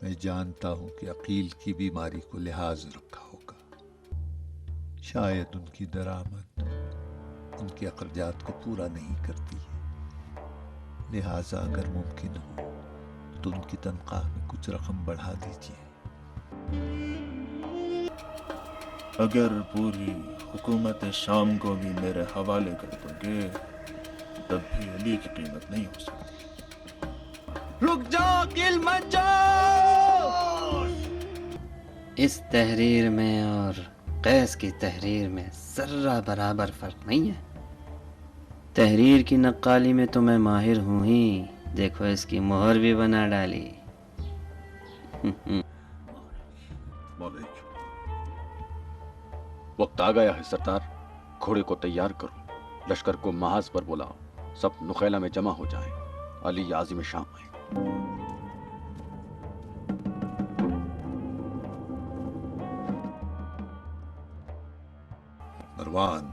میں جانتا ہوں کہ عقیل کی بیماری کو لحاظ رکھا ہوگا، شاید ان کی درآمد ان کے اخراجات کو پورا نہیں کرتی ہے، لہٰذا اگر ممکن ہو تو ان کی تنخواہ میں کچھ رقم بڑھا دیجیے۔ اگر پوری حکومت شام کو بھی میرے حوالے کر دو گے تب بھی علی کی قیمت نہیں ہو سکتی۔ رک جاؤ عقیل، مت جاؤ! اس تحریر میں اور قیس کی تحریر میں ذرہ برابر فرق نہیں ہے۔ تحریر کی نقالی میں تو میں ماہر ہوں ہی، دیکھو اس کی مہر بھی بنا ڈالی۔ مولوی وقت آ گیا ہے سردار، گھوڑے کو تیار کرو، لشکر کو محاذ پر بلاؤ، سب نخیلا میں جمع ہو جائیں، علی عازم شام آئے۔ مروان،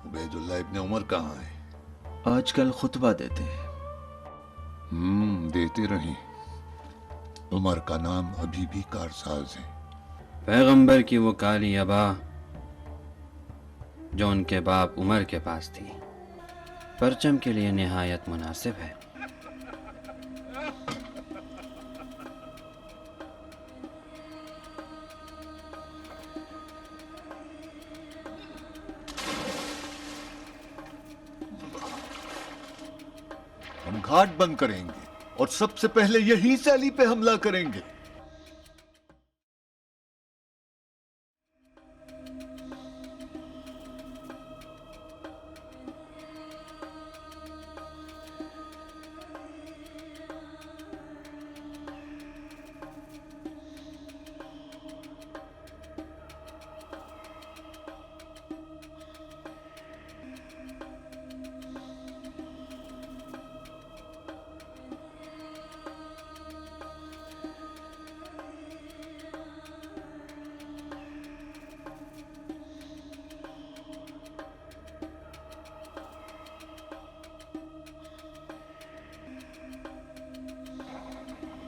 عبید اللہ ابن عمر کہاں ہے؟ آج کل خطبہ دیتے ہیں۔ دیتے رہیں، عمر کا نام ابھی بھی کارساز ہے۔ پیغمبر کی وہ کالی ابا جو ان کے باپ عمر کے پاس تھی، پرچم کے لیے نہایت مناسب ہے۔ ہم گھاٹ بند کریں گے اور سب سے پہلے یہیں سے علی پہ حملہ کریں گے۔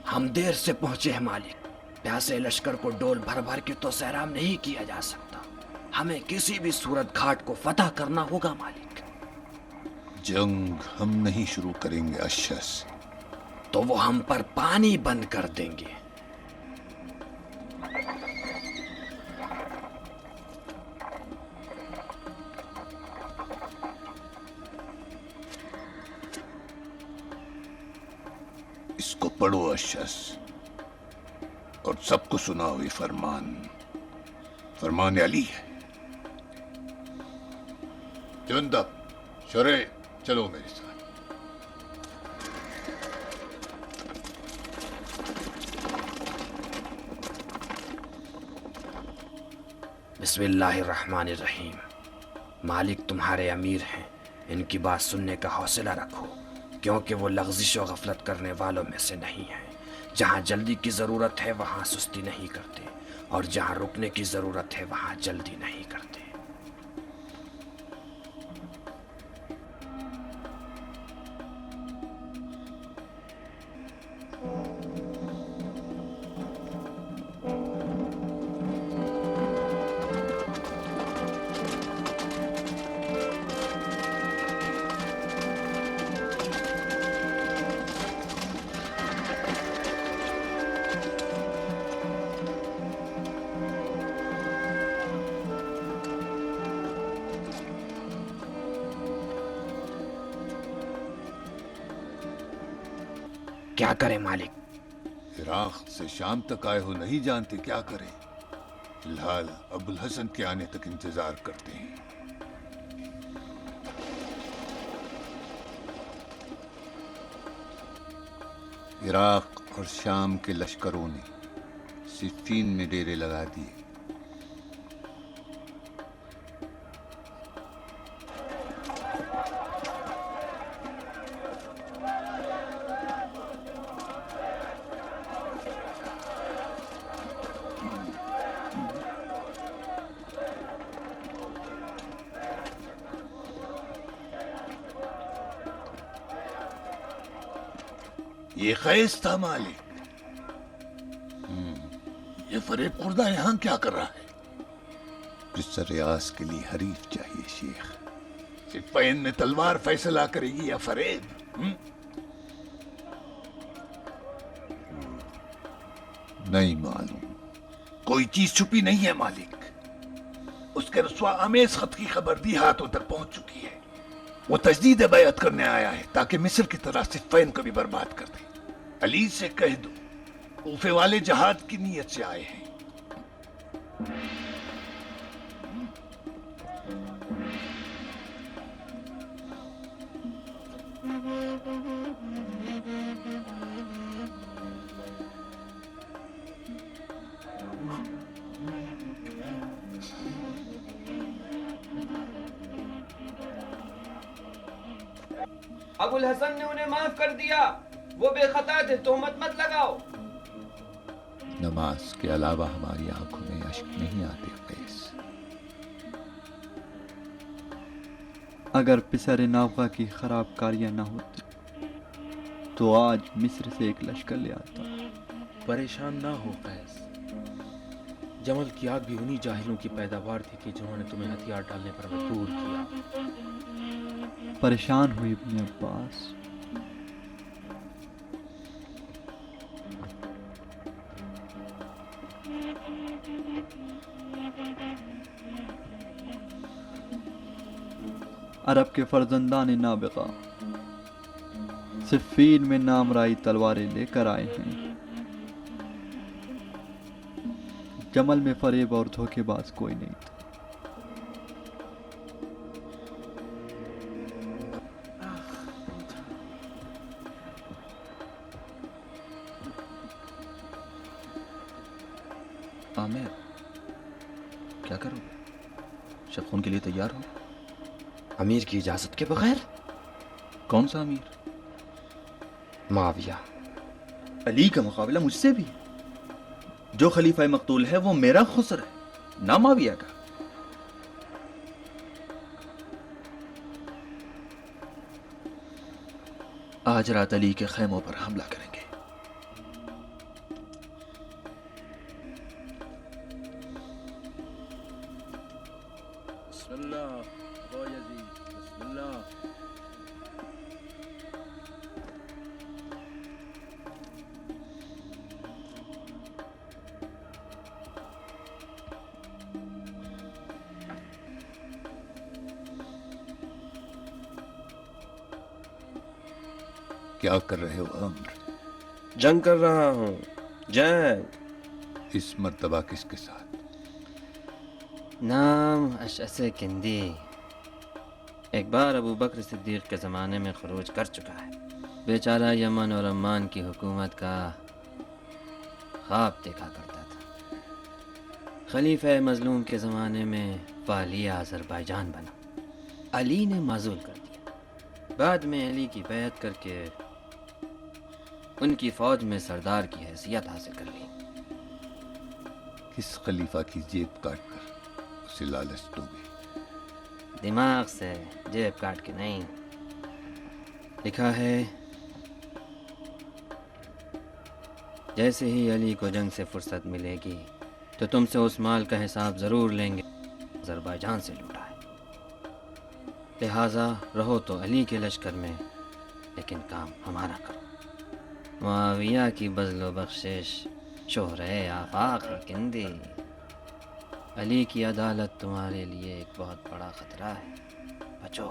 ہم دیر سے پہنچے ہیں مالک، پیاسے لشکر کو ڈول بھر بھر کے تو سیراب نہیں کیا جا سکتا، ہمیں کسی بھی صورت گھاٹ کو فتح کرنا ہوگا مالک۔ جنگ ہم نہیں شروع کریں گے اشس، تو وہ ہم پر پانی بند کر دیں گے۔ اس کو پڑھو اشس، اور سب کو سناؤ یہ فرمان، فرمان علی ہے۔ جندب، شرے، چلو میرے ساتھ۔ بسم اللہ الرحمن الرحیم۔ مالک تمہارے امیر ہیں، ان کی بات سننے کا حوصلہ رکھو، کیونکہ وہ لغزش و غفلت کرنے والوں میں سے نہیں ہیں۔ جہاں جلدی کی ضرورت ہے وہاں سستی نہیں کرتے، اور جہاں رکنے کی ضرورت ہے وہاں جلدی نہیں کرتے۔ کیا کریں مالک؟ عراق سے شام تک آئے ہو، نہیں جانتے کیا کریں؟ فی الحال ابو الحسن کے آنے تک انتظار کرتے ہیں۔ عراق اور شام کے لشکروں نے صفین میں ڈیرے لگا دیے۔ یہ خیز تھا مالک، یہ فریب خوردہ یہاں کیا کر رہا ہے؟ جس ریاض کے لیے حریف چاہیے شیخ. صفین میں تلوار فیصلہ کرے گی یا فریب؟ نہیں معلوم. کوئی چیز چھپی نہیں ہے مالک. اس کے رسوا آمیز خط کی خبر دی ہاتھوں تک پہنچ چکی ہے. وہ تجدید بیعت کرنے آیا ہے تاکہ مصر کی طرح صفین کو بھی برباد کر دے. علی سے کہہ دو کوفے والے جہاد کی نیت سے آئے ہیں. ابو الحسن نے انہیں معاف کر دیا. وہ بے خطا تھے، تہمت مت لگاؤ. نماز کے علاوہ ہماری آنکھوں میں اشک نہیں آتے قیس. اگر پسر ناوغہ کی خراب کاریاں نہ ہوتی تو آج مصر سے ایک لشکر لے آتا. پریشان نہ ہو قیس. جمل کی آگ بھی انہی جاہلوں کی پیداوار تھی کہ جنہوں نے تمہیں ہتھیار ڈالنے پر مجبور کیا. پریشان ہوئی ابن عباس. عرب کے فرزندان نابغہ صفین میں نامرائی تلواریں لے کر آئے ہیں. جمل میں فریب اور دھوکے باز کوئی نہیں تھا. عامر کیا کرو گے؟ شبخون کے لیے تیار ہو؟ امیر کی اجازت کے بغیر؟ کون سا امیر؟ معاویہ. علی کا مقابلہ مجھ سے بھی. جو خلیفہ مقتول ہے وہ میرا خسر ہے، نہ معاویہ کا. آج رات علی کے خیموں پر حملہ کریں گے. بسم اللہ او یزید، بسم اللہ. کیا کر رہے ہو عمر؟ جنگ کر رہا ہوں. جنگ. اس مرتبہ کس کے ساتھ؟ نام اشعث کندی. ایک بار ابو بکر صدیق کے زمانے میں خروج کر چکا ہے. بیچارہ یمن اور عمان کی حکومت کا خواب دیکھا کرتا تھا. خلیفہ مظلوم کے زمانے میں والی آذربائیجان بنا. علی نے معزول کر دیا. بعد میں علی کی بیعت کر کے ان کی فوج میں سردار کی حیثیت حاصل کر لی. کس خلیفہ کی جیب کاٹ کر اسے لالچ دو گے؟ دماغ سے جیب کاٹ کے نہیں. لکھا ہے جیسے ہی علی کو جنگ سے فرصت ملے گی تو تم سے اس مال کا حساب ضرور لیں گے آذربائیجان سے لوٹا ہے. لہٰذا رہو تو علی کے لشکر میں، لیکن کام ہمارا کرو. معاویہ کی بذل و بخشش شہرے آفاق کندی. علی کی عدالت تمہارے لیے ایک بہت بڑا خطرہ ہے. بچو.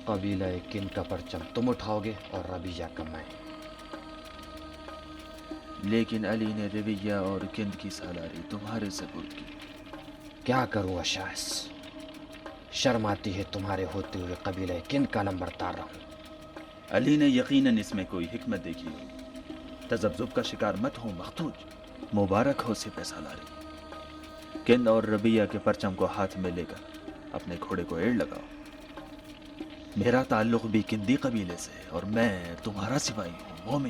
قبیلہ کن کا پرچم تم اٹھاؤ گے اور ربیہ کا میں. لیکن علی نے رویہ اور کند کی سالاری تمہارے سپرد کی. کیا کروں اشعث، شرم آتی ہے تمہارے ہوتے ہوئے قبیلہ کن کا لمبردار رہوں. علی نے یقیناً اس میں کوئی حکمت دیکھی ہوگی. تذبذب کا شکار مت ہو مختوج. مبارک ہو سپہ سالاری. کند اور ربیہ کے پرچم کو ہاتھ میں لے کر اپنے گھوڑے کو ایڑ لگاؤ. میرا تعلق بھی کندی قبیلے سے اور میں تمہارا سپاہی ہوں مومن.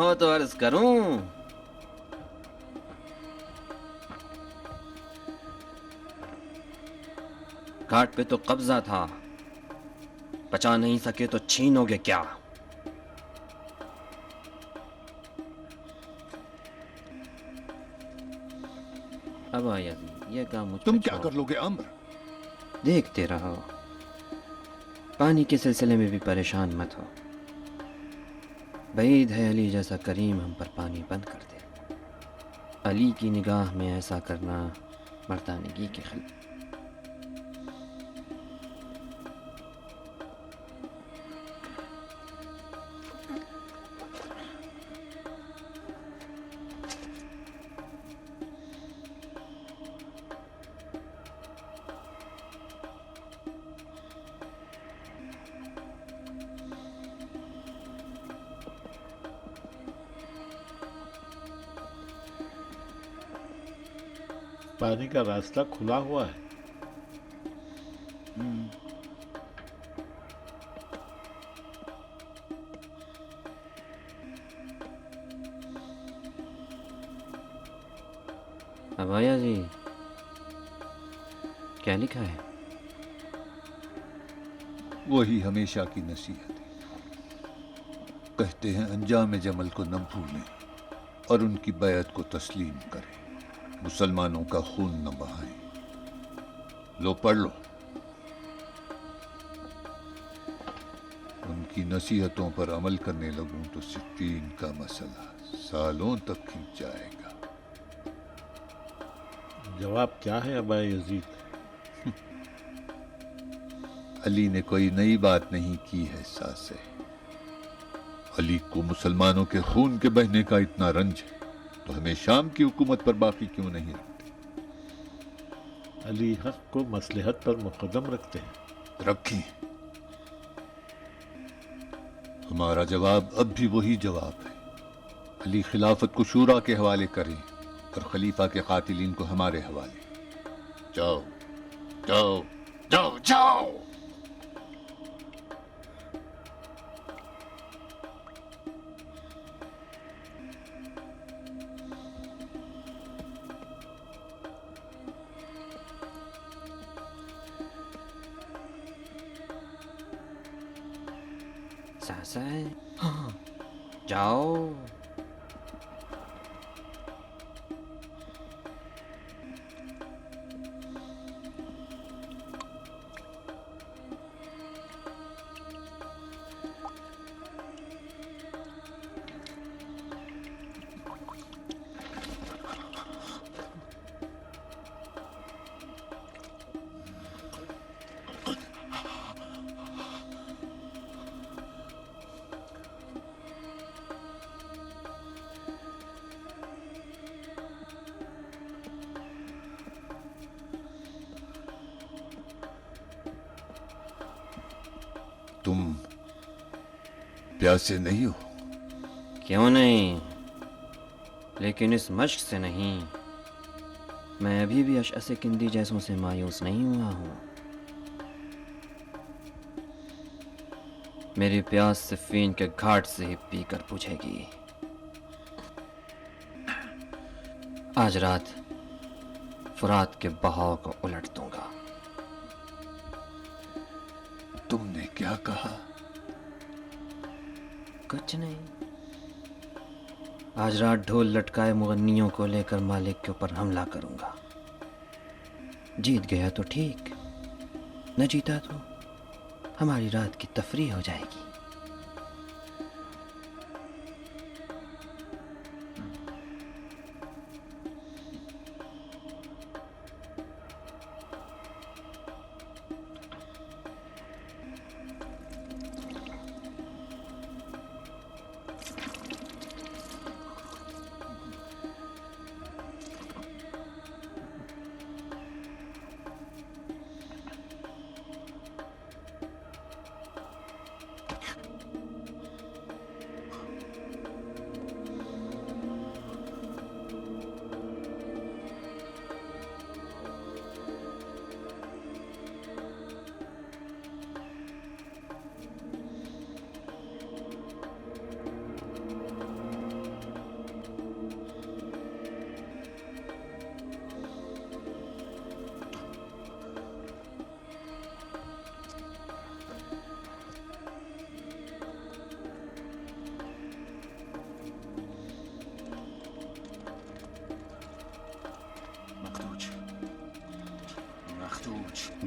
ہو تو عرض کروں، گھاٹ پہ تو قبضہ تھا، بچا نہیں سکے تو چھینو گے کیا؟ ابا یزید یہ کام مجھ پہ تم کیا چھوڑ۔ کر لو گے عمر؟ دیکھتے رہو، پانی کے سلسلے میں بھی پریشان مت ہو، بعید ہے علی جیسا کریم ہم پر پانی بند کر دے۔ علی کی نگاہ میں ایسا کرنا مردانگی کے خلاف۔ پانی کا راستہ کھلا ہوا ہے۔ ابایا جی کیا لکھا ہے؟ وہی ہمیشہ کی نصیحت ہے، کہتے ہیں انجام جمل کو نہ بھولیں اور ان کی بیعت کو تسلیم کریں، مسلمانوں کا خون نہ بہائیں۔ لو پڑھ لو۔ ان کی نصیحتوں پر عمل کرنے لگوں تو صفین کا مسئلہ سالوں تک کھنچ جائے گا۔ جواب کیا ہے ابا یزید؟ علی نے کوئی نئی بات نہیں کی ہے ساسے۔ علی کو مسلمانوں کے خون کے بہنے کا اتنا رنج ہے تو ہمیں شام کی حکومت پر باقی کیوں نہیں رکھتے؟ علی حق کو مصلحت پر مقدم رکھتے ہیں۔ رکھیں۔ ہمارا جواب اب بھی وہی جواب ہے، علی خلافت کو شورا کے حوالے کریں اور خلیفہ کے قاتلین کو ہمارے حوالے۔ جاؤ جاؤ جاؤ جاؤ۔ ساسا ہے جاؤ۔ تم پیاسے نہیں ہو؟ کیوں نہیں، لیکن اس مشق سے نہیں۔ میں ابھی بھی اشعث کندی جیسوں سے مایوس نہیں ہوا ہوں۔ میری پیاس صفین کے گھاٹ سے ہی پی کر بجھے گی۔ آج رات فرات کے بہاؤ کو الٹ دوں گا۔ تم نے کیا کہا؟ کچھ نہیں، آج رات ڈھول لٹکائے مغنیوں کو لے کر مالک کے اوپر حملہ کروں گا۔ جیت گیا تو ٹھیک، نہ جیتا تو ہماری رات کی تفریح ہو جائے گی۔